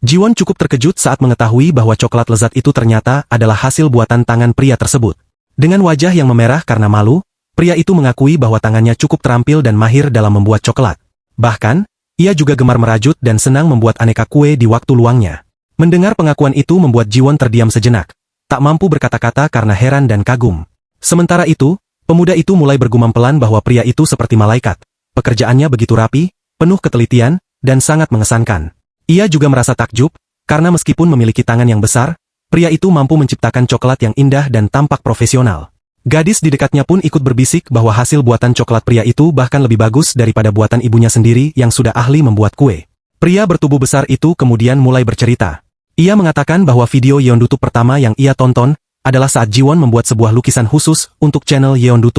Jiwon cukup terkejut saat mengetahui bahwa coklat lezat itu ternyata adalah hasil buatan tangan pria tersebut. Dengan wajah yang memerah karena malu, pria itu mengakui bahwa tangannya cukup terampil dan mahir dalam membuat coklat. Bahkan, ia juga gemar merajut dan senang membuat aneka kue di waktu luangnya. Mendengar pengakuan itu membuat Jiwon terdiam sejenak, tak mampu berkata-kata karena heran dan kagum. Sementara itu, pemuda itu mulai bergumam pelan bahwa pria itu seperti malaikat. Pekerjaannya begitu rapi, penuh ketelitian, dan sangat mengesankan. Ia juga merasa takjub, karena meskipun memiliki tangan yang besar, pria itu mampu menciptakan coklat yang indah dan tampak profesional. Gadis di dekatnya pun ikut berbisik bahwa hasil buatan coklat pria itu bahkan lebih bagus daripada buatan ibunya sendiri yang sudah ahli membuat kue. Pria bertubuh besar itu kemudian mulai bercerita. Ia mengatakan bahwa video Yeondu pertama yang ia tonton adalah saat Jiwon membuat sebuah lukisan khusus untuk channel Yeondu.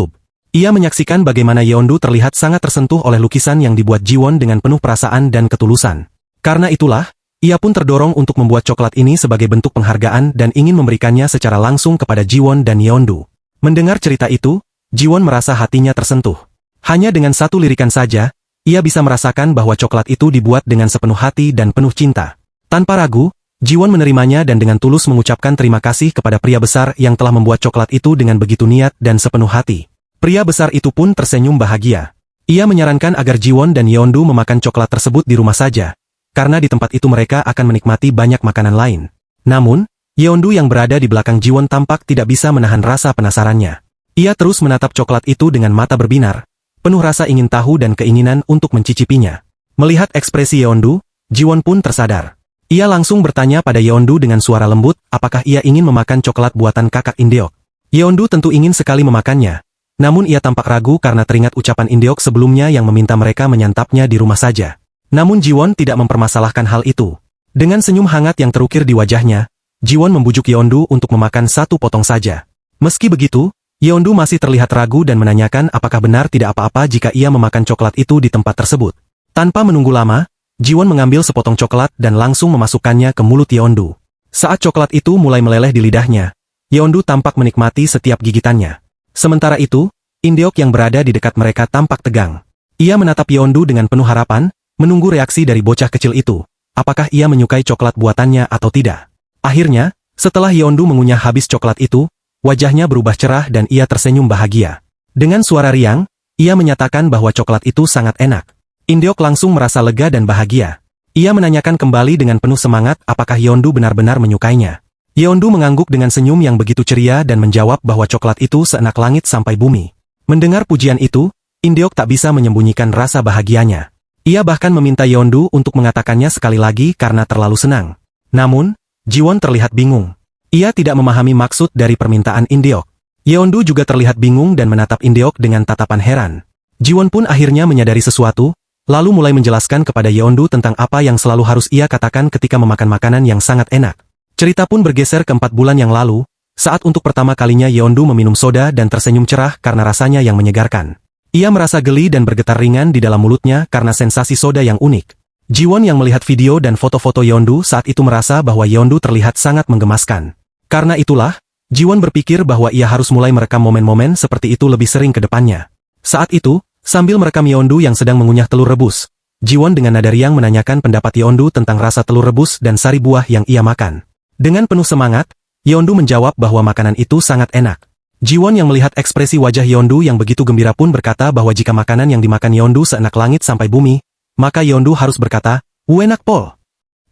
Ia menyaksikan bagaimana Yeondu terlihat sangat tersentuh oleh lukisan yang dibuat Jiwon dengan penuh perasaan dan ketulusan. Karena itulah, ia pun terdorong untuk membuat coklat ini sebagai bentuk penghargaan dan ingin memberikannya secara langsung kepada Jiwon dan Yeondu. Mendengar cerita itu, Jiwon merasa hatinya tersentuh. Hanya dengan satu lirikan saja, ia bisa merasakan bahwa coklat itu dibuat dengan sepenuh hati dan penuh cinta. Tanpa ragu, Jiwon menerimanya dan dengan tulus mengucapkan terima kasih kepada pria besar yang telah membuat coklat itu dengan begitu niat dan sepenuh hati. Pria besar itu pun tersenyum bahagia. Ia menyarankan agar Jiwon dan Yeondu memakan coklat tersebut di rumah saja, karena di tempat itu mereka akan menikmati banyak makanan lain. Namun, Yeondu yang berada di belakang Jiwon tampak tidak bisa menahan rasa penasarannya. Ia terus menatap coklat itu dengan mata berbinar, penuh rasa ingin tahu dan keinginan untuk mencicipinya. Melihat ekspresi Yeondu, Jiwon pun tersadar. Ia langsung bertanya pada Yeondu dengan suara lembut, apakah ia ingin memakan coklat buatan kakak Indeok. Yeondu tentu ingin sekali memakannya, namun ia tampak ragu karena teringat ucapan Indeok sebelumnya yang meminta mereka menyantapnya di rumah saja. Namun Jiwon tidak mempermasalahkan hal itu. Dengan senyum hangat yang terukir di wajahnya, Jiwon membujuk Yeondu untuk memakan satu potong saja. Meski begitu, Yeondu masih terlihat ragu dan menanyakan apakah benar tidak apa-apa jika ia memakan coklat itu di tempat tersebut. Tanpa menunggu lama, Jiwon mengambil sepotong coklat dan langsung memasukkannya ke mulut Yeondu. Saat coklat itu mulai meleleh di lidahnya, Yeondu tampak menikmati setiap gigitannya. Sementara itu, Indeok yang berada di dekat mereka tampak tegang. Ia menatap Yeondu dengan penuh harapan, menunggu reaksi dari bocah kecil itu, apakah ia menyukai coklat buatannya atau tidak. Akhirnya, setelah Yeondu mengunyah habis coklat itu, wajahnya berubah cerah dan ia tersenyum bahagia. Dengan suara riang, ia menyatakan bahwa coklat itu sangat enak. Indeok langsung merasa lega dan bahagia. Ia menanyakan kembali dengan penuh semangat apakah Yeondu benar-benar menyukainya. Yeondu mengangguk dengan senyum yang begitu ceria dan menjawab bahwa coklat itu seenak langit sampai bumi. Mendengar pujian itu, Indeok tak bisa menyembunyikan rasa bahagianya. Ia bahkan meminta Yeondu untuk mengatakannya sekali lagi karena terlalu senang. Namun, Jiwon terlihat bingung. Ia tidak memahami maksud dari permintaan Indeok. Yeondu juga terlihat bingung dan menatap Indeok dengan tatapan heran. Jiwon pun akhirnya menyadari sesuatu, lalu mulai menjelaskan kepada Yeondu tentang apa yang selalu harus ia katakan ketika memakan makanan yang sangat enak. Cerita pun bergeser ke 4 bulan yang lalu, saat untuk pertama kalinya Yeondu meminum soda dan tersenyum cerah karena rasanya yang menyegarkan. Ia merasa geli dan bergetar ringan di dalam mulutnya karena sensasi soda yang unik. Jiwon yang melihat video dan foto-foto Yeondu saat itu merasa bahwa Yeondu terlihat sangat menggemaskan. Karena itulah, Jiwon berpikir bahwa ia harus mulai merekam momen-momen seperti itu lebih sering ke depannya. Saat itu, sambil merekam Yeondu yang sedang mengunyah telur rebus, Jiwon dengan nada riang menanyakan pendapat Yeondu tentang rasa telur rebus dan sari buah yang ia makan. Dengan penuh semangat, Yeondu menjawab bahwa makanan itu sangat enak. Jiwon yang melihat ekspresi wajah Yeondu yang begitu gembira pun berkata bahwa jika makanan yang dimakan Yeondu seenak langit sampai bumi, maka Yeondu harus berkata, "Enak pol."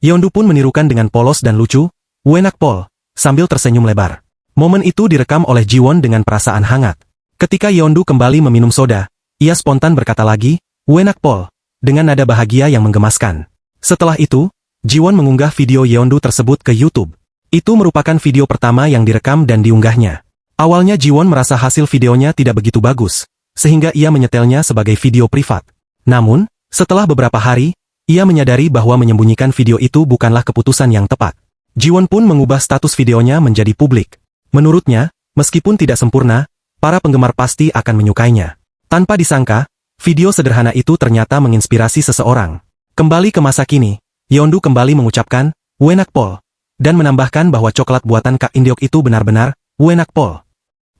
Yeondu pun menirukan dengan polos dan lucu, "Enak pol," sambil tersenyum lebar. Momen itu direkam oleh Jiwon dengan perasaan hangat. Ketika Yeondu kembali meminum soda, ia spontan berkata lagi, "Enak pol," dengan nada bahagia yang menggemaskan. Setelah itu, Jiwon mengunggah video Yeondu tersebut ke YouTube. Itu merupakan video pertama yang direkam dan diunggahnya. Awalnya Jiwon merasa hasil videonya tidak begitu bagus, sehingga ia menyetelnya sebagai video privat. Namun, setelah beberapa hari, ia menyadari bahwa menyembunyikan video itu bukanlah keputusan yang tepat. Jiwon pun mengubah status videonya menjadi publik. Menurutnya, meskipun tidak sempurna, para penggemar pasti akan menyukainya. Tanpa disangka, video sederhana itu ternyata menginspirasi seseorang. Kembali ke masa kini, Yeondu kembali mengucapkan, "Enak pol," dan menambahkan bahwa coklat buatan Kak Indeok itu benar-benar, enak pol.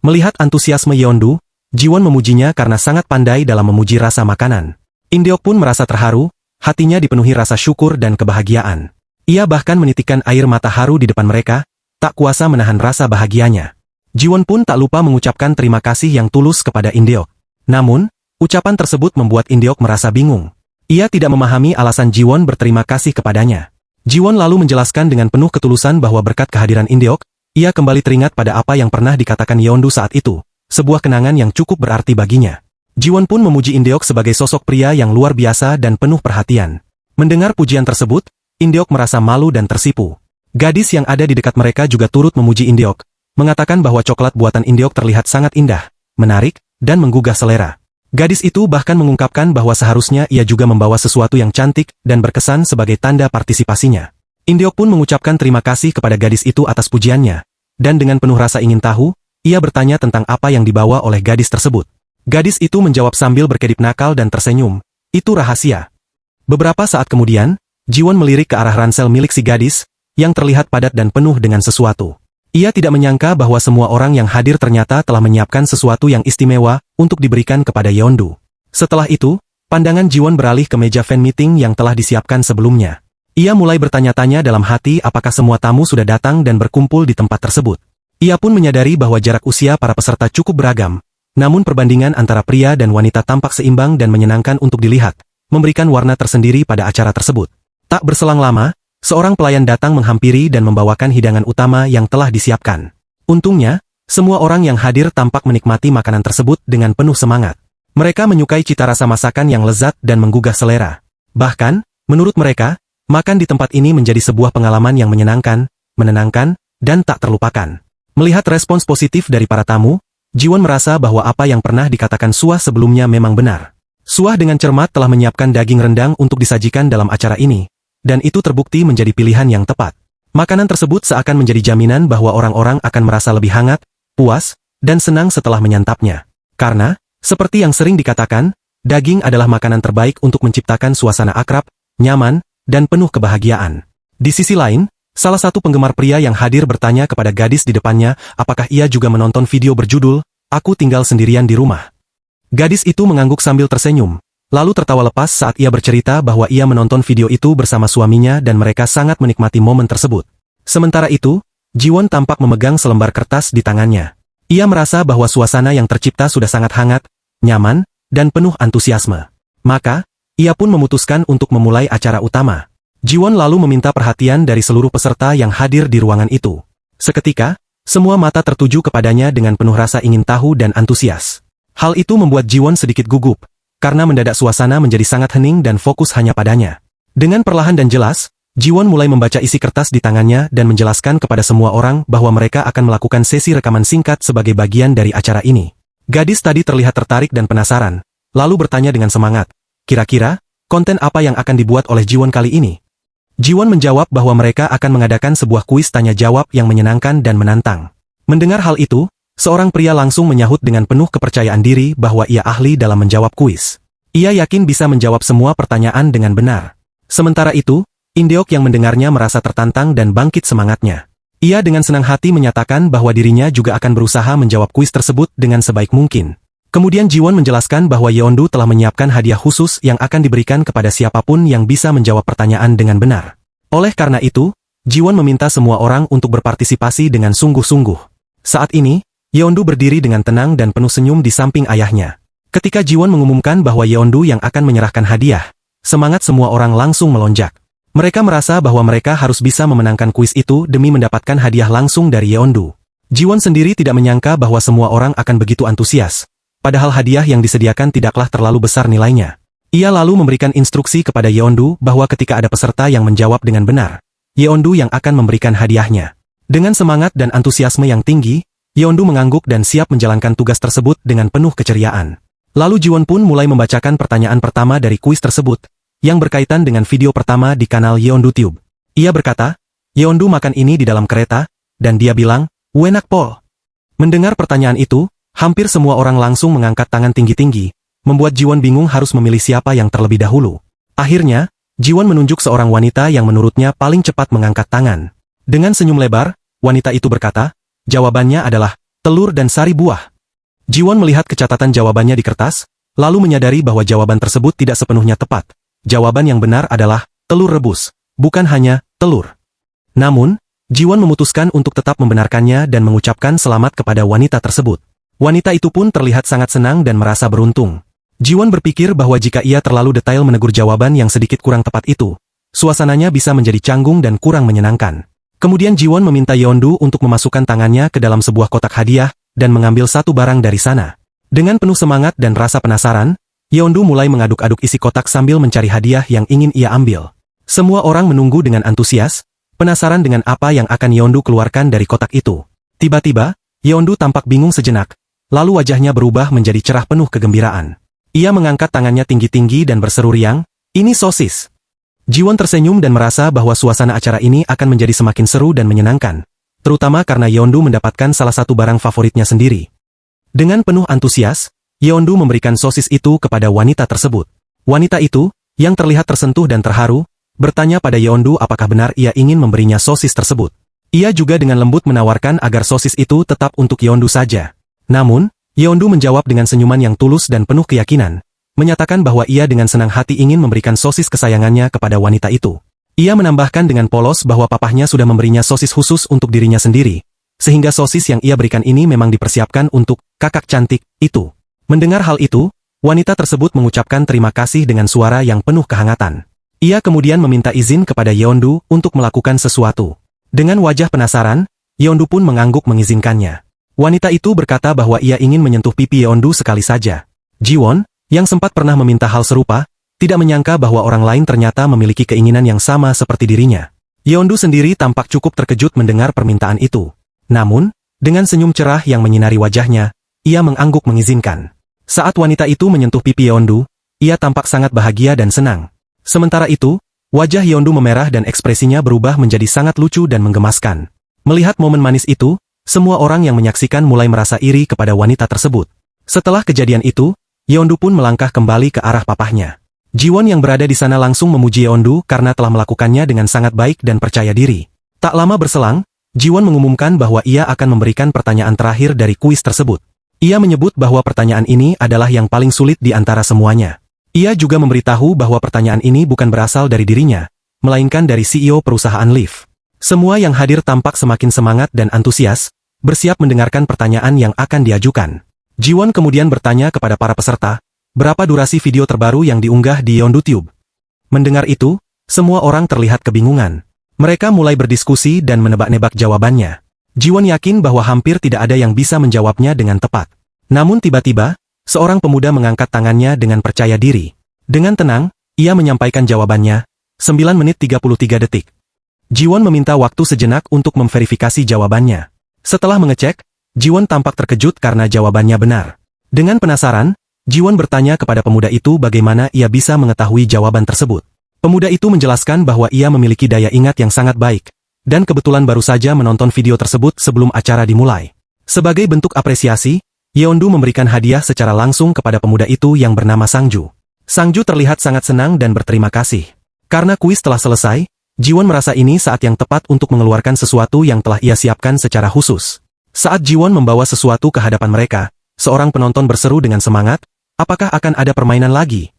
Melihat antusiasme Yeondu, Jiwon memujinya karena sangat pandai dalam memuji rasa makanan. Indeok pun merasa terharu, hatinya dipenuhi rasa syukur dan kebahagiaan. Ia bahkan menitikkan air mata haru di depan mereka, tak kuasa menahan rasa bahagianya. Jiwon pun tak lupa mengucapkan terima kasih yang tulus kepada Indeok. Namun, ucapan tersebut membuat Indeok merasa bingung. Ia tidak memahami alasan Jiwon berterima kasih kepadanya. Jiwon lalu menjelaskan dengan penuh ketulusan bahwa berkat kehadiran Indeok, ia kembali teringat pada apa yang pernah dikatakan Yeondu saat itu, sebuah kenangan yang cukup berarti baginya. Jiwon pun memuji Indeok sebagai sosok pria yang luar biasa dan penuh perhatian. Mendengar pujian tersebut, Indeok merasa malu dan tersipu. Gadis yang ada di dekat mereka juga turut memuji Indeok, mengatakan bahwa coklat buatan Indeok terlihat sangat indah, menarik, dan menggugah selera. Gadis itu bahkan mengungkapkan bahwa seharusnya ia juga membawa sesuatu yang cantik dan berkesan sebagai tanda partisipasinya. Indeok pun mengucapkan terima kasih kepada gadis itu atas pujiannya, dan dengan penuh rasa ingin tahu, ia bertanya tentang apa yang dibawa oleh gadis tersebut. Gadis itu menjawab sambil berkedip nakal dan tersenyum, "Itu rahasia." Beberapa saat kemudian, Jiwon melirik ke arah ransel milik si gadis, yang terlihat padat dan penuh dengan sesuatu. Ia tidak menyangka bahwa semua orang yang hadir ternyata telah menyiapkan sesuatu yang istimewa untuk diberikan kepada Yeondu. Setelah itu, pandangan Jiwon beralih ke meja fan meeting yang telah disiapkan sebelumnya. Ia mulai bertanya-tanya dalam hati apakah semua tamu sudah datang dan berkumpul di tempat tersebut. Ia pun menyadari bahwa jarak usia para peserta cukup beragam, namun perbandingan antara pria dan wanita tampak seimbang dan menyenangkan untuk dilihat, memberikan warna tersendiri pada acara tersebut. Tak berselang lama, seorang pelayan datang menghampiri dan membawakan hidangan utama yang telah disiapkan. Untungnya, semua orang yang hadir tampak menikmati makanan tersebut dengan penuh semangat. Mereka menyukai cita rasa masakan yang lezat dan menggugah selera. Bahkan, menurut mereka, makan di tempat ini menjadi sebuah pengalaman yang menyenangkan, menenangkan, dan tak terlupakan. Melihat respons positif dari para tamu, Jiwon merasa bahwa apa yang pernah dikatakan Suah sebelumnya memang benar. Suah dengan cermat telah menyiapkan daging rendang untuk disajikan dalam acara ini, dan itu terbukti menjadi pilihan yang tepat. Makanan tersebut seakan menjadi jaminan bahwa orang-orang akan merasa lebih hangat, puas, dan senang setelah menyantapnya. Karena, seperti yang sering dikatakan, daging adalah makanan terbaik untuk menciptakan suasana akrab, nyaman, dan penuh kebahagiaan. Di sisi lain, salah satu penggemar pria yang hadir bertanya kepada gadis di depannya apakah ia juga menonton video berjudul, "Aku Tinggal Sendirian di Rumah." Gadis itu mengangguk sambil tersenyum, lalu tertawa lepas saat ia bercerita bahwa ia menonton video itu bersama suaminya dan mereka sangat menikmati momen tersebut. Sementara itu, Jiwon tampak memegang selembar kertas di tangannya. Ia merasa bahwa suasana yang tercipta sudah sangat hangat, nyaman, dan penuh antusiasme. Maka, ia pun memutuskan untuk memulai acara utama. Jiwon lalu meminta perhatian dari seluruh peserta yang hadir di ruangan itu. Seketika, semua mata tertuju kepadanya dengan penuh rasa ingin tahu dan antusias. Hal itu membuat Jiwon sedikit gugup, karena mendadak suasana menjadi sangat hening dan fokus hanya padanya. Dengan perlahan dan jelas, Jiwon mulai membaca isi kertas di tangannya dan menjelaskan kepada semua orang bahwa mereka akan melakukan sesi rekaman singkat sebagai bagian dari acara ini. Gadis tadi terlihat tertarik dan penasaran, lalu bertanya dengan semangat, "Kira-kira, konten apa yang akan dibuat oleh Jiwon kali ini?" Jiwon menjawab bahwa mereka akan mengadakan sebuah kuis tanya-jawab yang menyenangkan dan menantang. Mendengar hal itu, seorang pria langsung menyahut dengan penuh kepercayaan diri bahwa ia ahli dalam menjawab kuis. Ia yakin bisa menjawab semua pertanyaan dengan benar. Sementara itu, Indeok yang mendengarnya merasa tertantang dan bangkit semangatnya. Ia dengan senang hati menyatakan bahwa dirinya juga akan berusaha menjawab kuis tersebut dengan sebaik mungkin. Kemudian Jiwon menjelaskan bahwa Yeondu telah menyiapkan hadiah khusus yang akan diberikan kepada siapapun yang bisa menjawab pertanyaan dengan benar. Oleh karena itu, Jiwon meminta semua orang untuk berpartisipasi dengan sungguh-sungguh. Saat ini, Yeondu berdiri dengan tenang dan penuh senyum di samping ayahnya. Ketika Jiwon mengumumkan bahwa Yeondu yang akan menyerahkan hadiah, semangat semua orang langsung melonjak. Mereka merasa bahwa mereka harus bisa memenangkan kuis itu demi mendapatkan hadiah langsung dari Yeondu. Jiwon sendiri tidak menyangka bahwa semua orang akan begitu antusias. Padahal hadiah yang disediakan tidaklah terlalu besar nilainya. Ia lalu memberikan instruksi kepada Yeondu bahwa ketika ada peserta yang menjawab dengan benar, Yeondu yang akan memberikan hadiahnya. Dengan semangat dan antusiasme yang tinggi, Yeondu mengangguk dan siap menjalankan tugas tersebut dengan penuh keceriaan. Lalu Jiwon pun mulai membacakan pertanyaan pertama dari kuis tersebut, yang berkaitan dengan video pertama di kanal Yeondu Tube. Ia berkata, "Yeondu makan ini di dalam kereta," dan dia bilang, "Wenak Pol." Mendengar pertanyaan itu, hampir semua orang langsung mengangkat tangan tinggi-tinggi, membuat Jiwon bingung harus memilih siapa yang terlebih dahulu. Akhirnya, Jiwon menunjuk seorang wanita yang menurutnya paling cepat mengangkat tangan. Dengan senyum lebar, wanita itu berkata, jawabannya adalah, telur dan sari buah. Jiwon melihat kecatatan jawabannya di kertas, lalu menyadari bahwa jawaban tersebut tidak sepenuhnya tepat. Jawaban yang benar adalah, telur rebus, bukan hanya, telur. Namun, Jiwon memutuskan untuk tetap membenarkannya dan mengucapkan selamat kepada wanita tersebut. Wanita itu pun terlihat sangat senang dan merasa beruntung. Jiwon berpikir bahwa jika ia terlalu detail menegur jawaban yang sedikit kurang tepat itu, suasananya bisa menjadi canggung dan kurang menyenangkan. Kemudian Jiwon meminta Yeondu untuk memasukkan tangannya ke dalam sebuah kotak hadiah dan mengambil satu barang dari sana. Dengan penuh semangat dan rasa penasaran, Yeondu mulai mengaduk-aduk isi kotak sambil mencari hadiah yang ingin ia ambil. Semua orang menunggu dengan antusias, penasaran dengan apa yang akan Yeondu keluarkan dari kotak itu. Tiba-tiba, Yeondu tampak bingung sejenak, lalu wajahnya berubah menjadi cerah penuh kegembiraan. Ia mengangkat tangannya tinggi-tinggi dan berseru riang, "Ini sosis!" Jiwon tersenyum dan merasa bahwa suasana acara ini akan menjadi semakin seru dan menyenangkan, terutama karena Yeondu mendapatkan salah satu barang favoritnya sendiri. Dengan penuh antusias, Yeondu memberikan sosis itu kepada wanita tersebut. Wanita itu, yang terlihat tersentuh dan terharu, bertanya pada Yeondu apakah benar ia ingin memberinya sosis tersebut. Ia juga dengan lembut menawarkan agar sosis itu tetap untuk Yeondu saja. Namun, Yeondu menjawab dengan senyuman yang tulus dan penuh keyakinan, menyatakan bahwa ia dengan senang hati ingin memberikan sosis kesayangannya kepada wanita itu. Ia menambahkan dengan polos bahwa papahnya sudah memberinya sosis khusus untuk dirinya sendiri, sehingga sosis yang ia berikan ini memang dipersiapkan untuk kakak cantik itu. Mendengar hal itu, wanita tersebut mengucapkan terima kasih dengan suara yang penuh kehangatan. Ia kemudian meminta izin kepada Yeondu untuk melakukan sesuatu. Dengan wajah penasaran, Yeondu pun mengangguk mengizinkannya. Wanita itu berkata bahwa ia ingin menyentuh pipi Yeondu sekali saja. Jiwon, yang sempat pernah meminta hal serupa, tidak menyangka bahwa orang lain ternyata memiliki keinginan yang sama seperti dirinya. Yeondu sendiri tampak cukup terkejut mendengar permintaan itu. Namun, dengan senyum cerah yang menyinari wajahnya, ia mengangguk mengizinkan. Saat wanita itu menyentuh pipi Yeondu, ia tampak sangat bahagia dan senang. Sementara itu, wajah Yeondu memerah dan ekspresinya berubah menjadi sangat lucu dan menggemaskan. Melihat momen manis itu, semua orang yang menyaksikan mulai merasa iri kepada wanita tersebut. Setelah kejadian itu, Yeondu pun melangkah kembali ke arah papahnya. Jiwon yang berada di sana langsung memuji Yeondu karena telah melakukannya dengan sangat baik dan percaya diri. Tak lama berselang, Jiwon mengumumkan bahwa ia akan memberikan pertanyaan terakhir dari kuis tersebut. Ia menyebut bahwa pertanyaan ini adalah yang paling sulit di antara semuanya. Ia juga memberitahu bahwa pertanyaan ini bukan berasal dari dirinya, melainkan dari CEO perusahaan Lyft. Semua yang hadir tampak semakin semangat dan antusias, bersiap mendengarkan pertanyaan yang akan diajukan. Jiwon kemudian bertanya kepada para peserta, berapa durasi video terbaru yang diunggah di YonduTube. Mendengar itu, semua orang terlihat kebingungan. Mereka mulai berdiskusi dan menebak-nebak jawabannya. Jiwon yakin bahwa hampir tidak ada yang bisa menjawabnya dengan tepat. Namun tiba-tiba, seorang pemuda mengangkat tangannya dengan percaya diri. Dengan tenang, ia menyampaikan jawabannya, 9 menit 33 detik. Jiwon meminta waktu sejenak untuk memverifikasi jawabannya. Setelah mengecek, Jiwon tampak terkejut karena jawabannya benar. Dengan penasaran, Jiwon bertanya kepada pemuda itu bagaimana ia bisa mengetahui jawaban tersebut. Pemuda itu menjelaskan bahwa ia memiliki daya ingat yang sangat baik, dan kebetulan baru saja menonton video tersebut sebelum acara dimulai. Sebagai bentuk apresiasi, Yeondu memberikan hadiah secara langsung kepada pemuda itu yang bernama Sangju. Sangju terlihat sangat senang dan berterima kasih. Karena kuis telah selesai, Jiwon merasa ini saat yang tepat untuk mengeluarkan sesuatu yang telah ia siapkan secara khusus. Saat Jiwon membawa sesuatu ke hadapan mereka, seorang penonton berseru dengan semangat, apakah akan ada permainan lagi?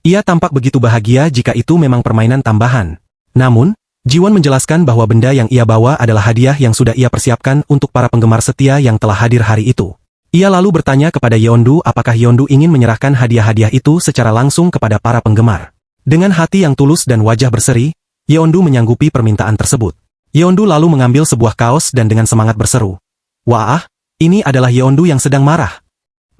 Ia tampak begitu bahagia jika itu memang permainan tambahan. Namun, Jiwon menjelaskan bahwa benda yang ia bawa adalah hadiah yang sudah ia persiapkan untuk para penggemar setia yang telah hadir hari itu. Ia lalu bertanya kepada Yeondu apakah Yeondu ingin menyerahkan hadiah-hadiah itu secara langsung kepada para penggemar. Dengan hati yang tulus dan wajah berseri, Yeondu menyanggupi permintaan tersebut. Yeondu lalu mengambil sebuah kaos dan dengan semangat berseru, "Wah, ini adalah Yeondu yang sedang marah."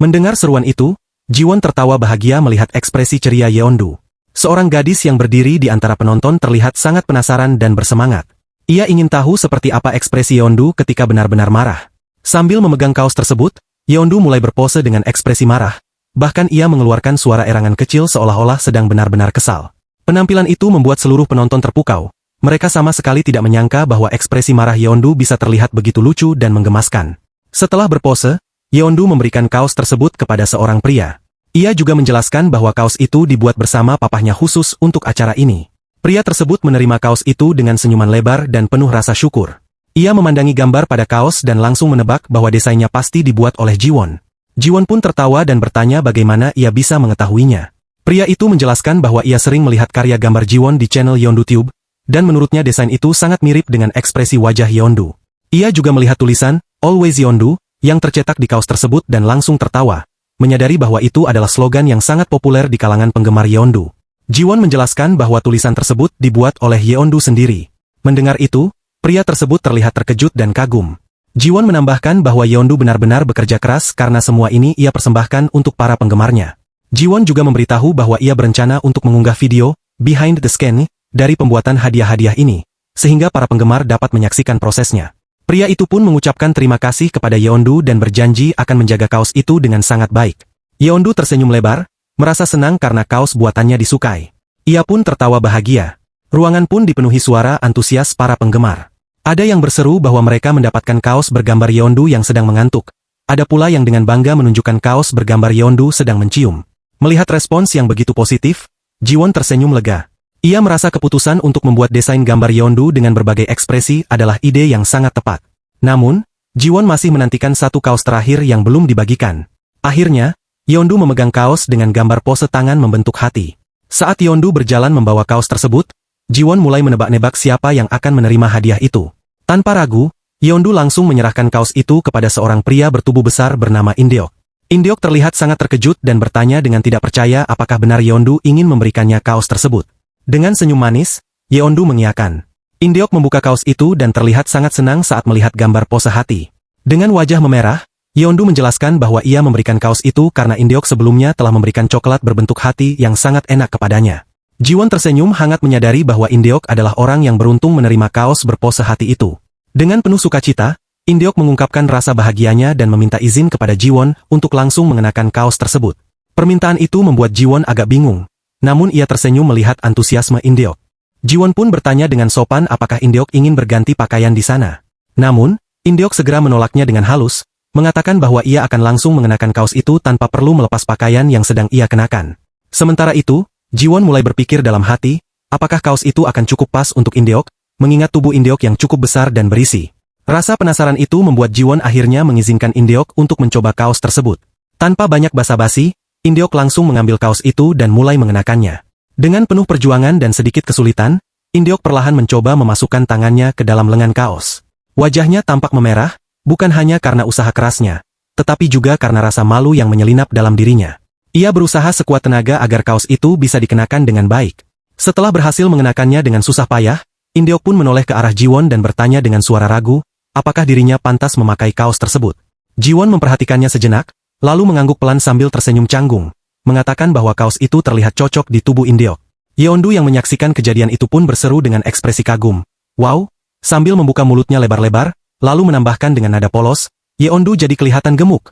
Mendengar seruan itu, Jiwon tertawa bahagia melihat ekspresi ceria Yeondu. Seorang gadis yang berdiri di antara penonton terlihat sangat penasaran dan bersemangat. Ia ingin tahu seperti apa ekspresi Yeondu ketika benar-benar marah. Sambil memegang kaos tersebut, Yeondu mulai berpose dengan ekspresi marah. Bahkan ia mengeluarkan suara erangan kecil seolah-olah sedang benar-benar kesal. Penampilan itu membuat seluruh penonton terpukau. Mereka sama sekali tidak menyangka bahwa ekspresi marah Yeondu bisa terlihat begitu lucu dan menggemaskan. Setelah berpose, Yeondu memberikan kaos tersebut kepada seorang pria. Ia juga menjelaskan bahwa kaos itu dibuat bersama papahnya khusus untuk acara ini. Pria tersebut menerima kaos itu dengan senyuman lebar dan penuh rasa syukur. Ia memandangi gambar pada kaos dan langsung menebak bahwa desainnya pasti dibuat oleh Jiwon. Jiwon pun tertawa dan bertanya bagaimana ia bisa mengetahuinya. Pria itu menjelaskan bahwa ia sering melihat karya gambar Jiwon di channel YonduTube, Dan menurutnya desain itu sangat mirip dengan ekspresi wajah Yeondu. Ia juga melihat tulisan, Always Yeondu, yang tercetak di kaos tersebut dan langsung tertawa, menyadari bahwa itu adalah slogan yang sangat populer di kalangan penggemar Yeondu. Jiwon menjelaskan bahwa tulisan tersebut dibuat oleh Yeondu sendiri. Mendengar itu, pria tersebut terlihat terkejut dan kagum. Jiwon menambahkan bahwa Yeondu benar-benar bekerja keras karena semua ini ia persembahkan untuk para penggemarnya. Jiwon juga memberitahu bahwa ia berencana untuk mengunggah video, Behind the Scenes, dari pembuatan hadiah-hadiah ini, sehingga para penggemar dapat menyaksikan prosesnya. Pria itu pun mengucapkan terima kasih kepada Yeondu dan berjanji akan menjaga kaos itu dengan sangat baik. Yeondu tersenyum lebar, merasa senang karena kaos buatannya disukai. Ia pun tertawa bahagia. Ruangan pun dipenuhi suara antusias para penggemar. Ada yang berseru bahwa mereka mendapatkan kaos bergambar Yeondu yang sedang mengantuk. Ada pula yang dengan bangga menunjukkan kaos bergambar Yeondu sedang mencium. Melihat respons yang begitu positif, Jiwon tersenyum lega. Ia merasa keputusan untuk membuat desain gambar Yeondu dengan berbagai ekspresi adalah ide yang sangat tepat. Namun, Jiwon masih menantikan satu kaos terakhir yang belum dibagikan. Akhirnya, Yeondu memegang kaos dengan gambar pose tangan membentuk hati. Saat Yeondu berjalan membawa kaos tersebut, Jiwon mulai menebak-nebak siapa yang akan menerima hadiah itu. Tanpa ragu, Yeondu langsung menyerahkan kaos itu kepada seorang pria bertubuh besar bernama Indeok. Indeok terlihat sangat terkejut dan bertanya dengan tidak percaya apakah benar Yeondu ingin memberikannya kaos tersebut. Dengan senyum manis, Yeondu mengiyakan. Indeok membuka kaos itu dan terlihat sangat senang saat melihat gambar pose hati. Dengan wajah memerah, Yeondu menjelaskan bahwa ia memberikan kaos itu karena Indeok sebelumnya telah memberikan coklat berbentuk hati yang sangat enak kepadanya. Jiwon tersenyum hangat menyadari bahwa Indeok adalah orang yang beruntung menerima kaos berpose hati itu. Dengan penuh sukacita, Indeok mengungkapkan rasa bahagianya dan meminta izin kepada Jiwon untuk langsung mengenakan kaos tersebut. Permintaan itu membuat Jiwon agak bingung. Namun ia tersenyum melihat antusiasme Indeok. Jiwon pun bertanya dengan sopan apakah Indeok ingin berganti pakaian di sana. Namun, Indeok segera menolaknya dengan halus, mengatakan bahwa ia akan langsung mengenakan kaos itu tanpa perlu melepas pakaian yang sedang ia kenakan. Sementara itu, Jiwon mulai berpikir dalam hati, apakah kaos itu akan cukup pas untuk Indeok, mengingat tubuh Indeok yang cukup besar dan berisi. Rasa penasaran itu membuat Jiwon akhirnya mengizinkan Indeok untuk mencoba kaos tersebut. Tanpa banyak basa-basi, Indeok langsung mengambil kaos itu dan mulai mengenakannya. Dengan penuh perjuangan dan sedikit kesulitan, Indeok perlahan mencoba memasukkan tangannya ke dalam lengan kaos. Wajahnya tampak memerah, bukan hanya karena usaha kerasnya, tetapi juga karena rasa malu yang menyelinap dalam dirinya. Ia berusaha sekuat tenaga agar kaos itu bisa dikenakan dengan baik. Setelah berhasil mengenakannya dengan susah payah, Indeok pun menoleh ke arah Jiwon dan bertanya dengan suara ragu, apakah dirinya pantas memakai kaos tersebut. Jiwon memperhatikannya sejenak, lalu mengangguk pelan sambil tersenyum canggung, mengatakan bahwa kaos itu terlihat cocok di tubuh Indeok. Yeondu yang menyaksikan kejadian itu pun berseru dengan ekspresi kagum. Wow, sambil membuka mulutnya lebar-lebar, lalu menambahkan dengan nada polos, Yeondu jadi kelihatan gemuk.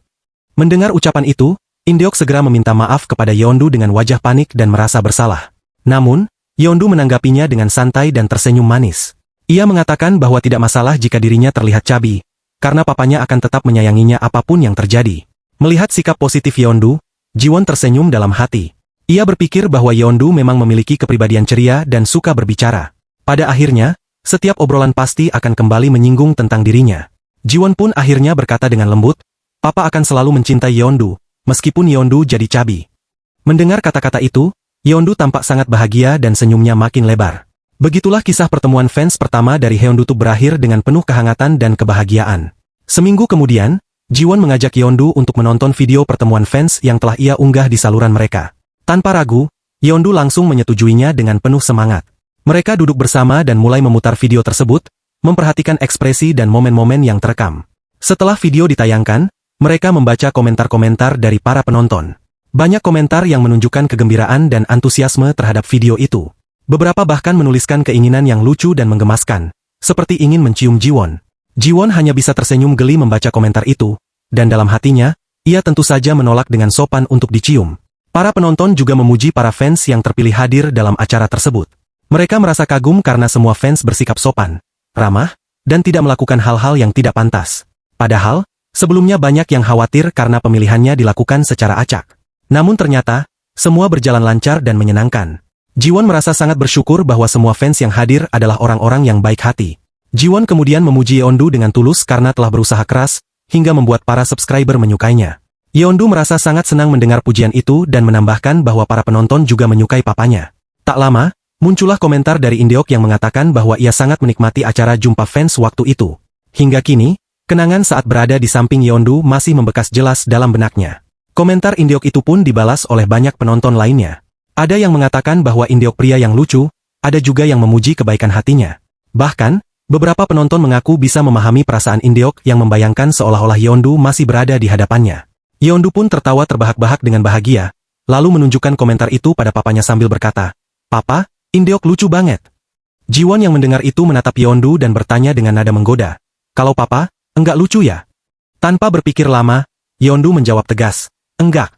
Mendengar ucapan itu, Indeok segera meminta maaf kepada Yeondu dengan wajah panik dan merasa bersalah. Namun, Yeondu menanggapinya dengan santai dan tersenyum manis. Ia mengatakan bahwa tidak masalah jika dirinya terlihat cabi, karena papanya akan tetap menyayanginya apapun yang terjadi. Melihat sikap positif Yeondu, Jiwon tersenyum dalam hati. Ia berpikir bahwa Yeondu memang memiliki kepribadian ceria dan suka berbicara. Pada akhirnya, setiap obrolan pasti akan kembali menyinggung tentang dirinya. Jiwon pun akhirnya berkata dengan lembut, Papa akan selalu mencintai Yeondu, meskipun Yeondu jadi cabi. Mendengar kata-kata itu, Yeondu tampak sangat bahagia dan senyumnya makin lebar. Begitulah kisah pertemuan fans pertama dari Yeondu berakhir dengan penuh kehangatan dan kebahagiaan. Seminggu kemudian, Jiwon mengajak Yeondu untuk menonton video pertemuan fans yang telah ia unggah di saluran mereka. Tanpa ragu, Yeondu langsung menyetujuinya dengan penuh semangat. Mereka duduk bersama dan mulai memutar video tersebut, memperhatikan ekspresi dan momen-momen yang terekam. Setelah video ditayangkan, mereka membaca komentar-komentar dari para penonton. Banyak komentar yang menunjukkan kegembiraan dan antusiasme terhadap video itu. Beberapa bahkan menuliskan keinginan yang lucu dan menggemaskan, seperti ingin mencium Jiwon. Jiwon hanya bisa tersenyum geli membaca komentar itu, dan dalam hatinya, ia tentu saja menolak dengan sopan untuk dicium. Para penonton juga memuji para fans yang terpilih hadir dalam acara tersebut. Mereka merasa kagum karena semua fans bersikap sopan, ramah, dan tidak melakukan hal-hal yang tidak pantas. Padahal, sebelumnya banyak yang khawatir karena pemilihannya dilakukan secara acak. Namun ternyata, semua berjalan lancar dan menyenangkan. Jiwon merasa sangat bersyukur bahwa semua fans yang hadir adalah orang-orang yang baik hati. Jiwon kemudian memuji Yeondu dengan tulus karena telah berusaha keras, hingga membuat para subscriber menyukainya. Yeondu merasa sangat senang mendengar pujian itu dan menambahkan bahwa para penonton juga menyukai papanya. Tak lama, Muncullah komentar dari Indeok yang mengatakan bahwa ia sangat menikmati acara jumpa fans waktu itu. Hingga kini, kenangan saat berada di samping Yeondu masih membekas jelas dalam benaknya. Komentar Indeok itu pun dibalas oleh banyak penonton lainnya. Ada yang mengatakan bahwa Indeok pria yang lucu, ada juga yang memuji kebaikan hatinya. Bahkan, beberapa penonton mengaku bisa memahami perasaan Indeok yang membayangkan seolah-olah Yeondu masih berada di hadapannya. Yeondu pun tertawa terbahak-bahak dengan bahagia, lalu menunjukkan komentar itu pada papanya sambil berkata, "Papa, Indeok lucu banget." Jiwon yang mendengar itu menatap Yeondu dan bertanya dengan nada menggoda, "Kalau papa, enggak lucu ya?" Tanpa berpikir lama, Yeondu menjawab tegas, "Enggak."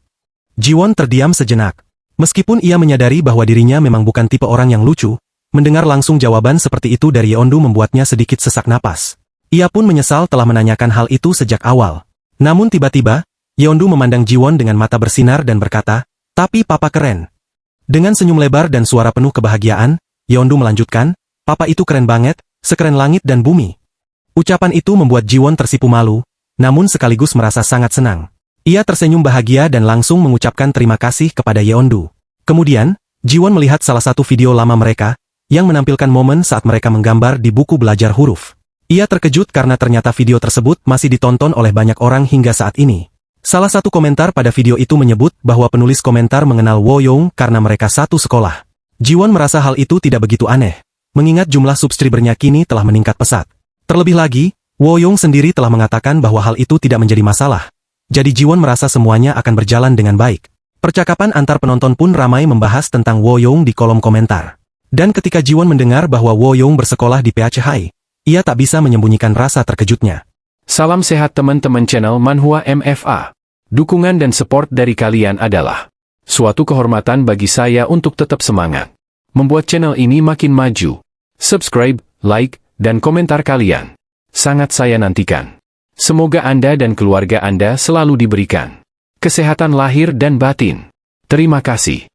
Jiwon terdiam sejenak. Meskipun ia menyadari bahwa dirinya memang bukan tipe orang yang lucu, mendengar langsung jawaban seperti itu dari Yeondu membuatnya sedikit sesak napas. Ia pun menyesal telah menanyakan hal itu sejak awal. Namun tiba-tiba, Yeondu memandang Jiwon dengan mata bersinar dan berkata, "Tapi papa keren." Dengan senyum lebar dan suara penuh kebahagiaan, Yeondu melanjutkan, "Papa itu keren banget, sekeren langit dan bumi." Ucapan itu membuat Jiwon tersipu malu, namun sekaligus merasa sangat senang. Ia tersenyum bahagia dan langsung mengucapkan terima kasih kepada Yeondu. Kemudian, Jiwon melihat salah satu video lama mereka, yang menampilkan momen saat mereka menggambar di buku belajar huruf. Ia terkejut karena ternyata video tersebut masih ditonton oleh banyak orang hingga saat ini. Salah satu komentar pada video itu menyebut bahwa penulis komentar mengenal Woyoung karena mereka satu sekolah. Jiwon merasa hal itu tidak begitu aneh, mengingat jumlah subscribernya kini telah meningkat pesat. Terlebih lagi, Woyoung sendiri telah mengatakan bahwa hal itu tidak menjadi masalah. Jadi Jiwon merasa semuanya akan berjalan dengan baik. Percakapan antar penonton pun ramai membahas tentang Woyoung di kolom komentar. Dan ketika Jiwon mendengar bahwa Woyoung bersekolah di PH High, ia tak bisa menyembunyikan rasa terkejutnya. Salam sehat teman-teman channel Manhwa MFA. Dukungan dan support dari kalian adalah suatu kehormatan bagi saya untuk tetap semangat membuat channel ini makin maju. Subscribe, like, dan komentar kalian sangat saya nantikan. Semoga Anda dan keluarga Anda selalu diberikan kesehatan lahir dan batin. Terima kasih.